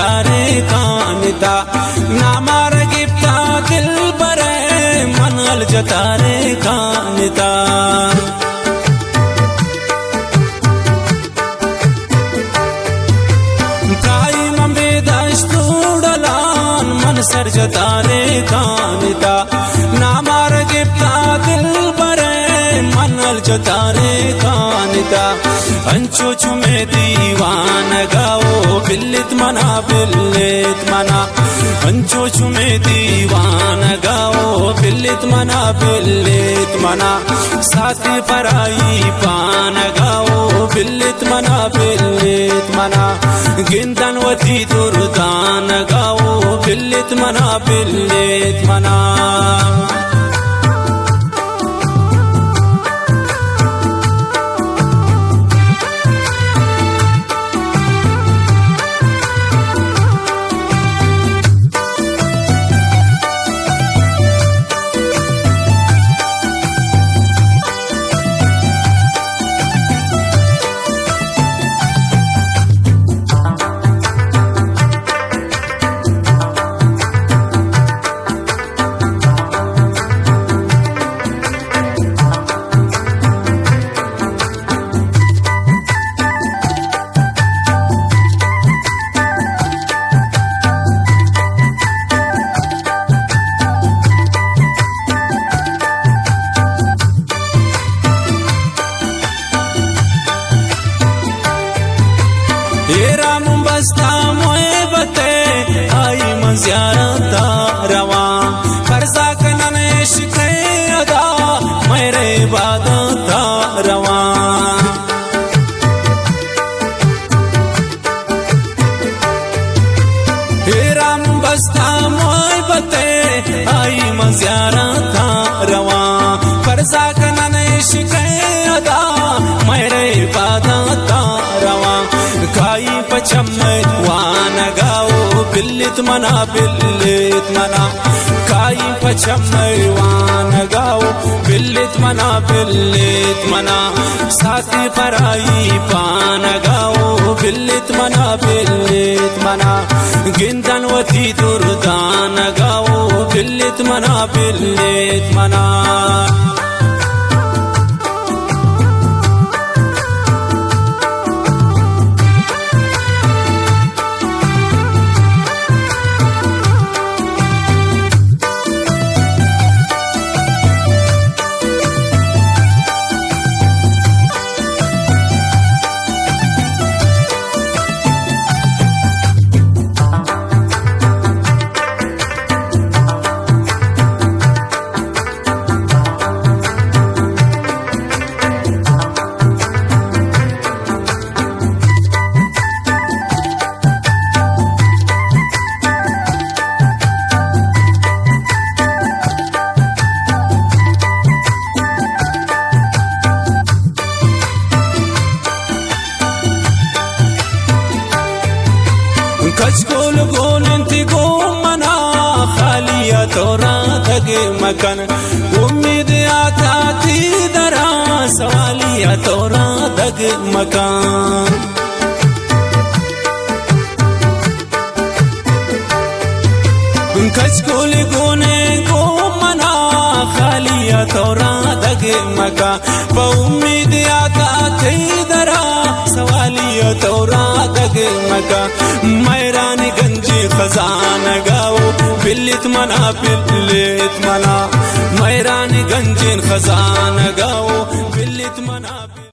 जतारे कानिता नामार गिफ्ता दिल बरे मनल जतारे कानिता काई मम्बे दस्तूडलान मन सर जतारे कानिता नामार गिफ्ता दिल बरे मनल जतारे कानिता अंचो चुमे दीवान गाओ बिल्लित मना अंचो चुमे दीवान गाओ बिल्लित मना साथी पराई पान गाओ बिल्लित मना गिंदन वती दुर्दान गाओ बिल्लित मना बस्ता मोए बते आई मंजियारता रवा कर्जा कनने शिखे अदा मेरे इबादता रवा राम बस्ता मोए बते आई मंजियारता रवा कर्जा कनने शिखे अदा मेरे इबादता रवा काई पचम वान गाओ बिल्लित मना काई पचम वान गाओ बिल्लित मना साथी पराई पान गाओ बिल्लित मना गिंदन वती दुर्दान गाओ बिल्लित मना कचकोल गोलंती गो मना खालिया तोरा दगे मकन उम्मीद आता थी दरा सवालिया तोरा दगे मकान कचकोल गोने गो मना खालिया तोरा दगे मका उम्मीद आता थी दरा सवालिया तोरा दगे मका मैरानी गंजी खजान गाओ बिल्लित मना मैरानी गंजीन खजान गाओ बिल्लित मना।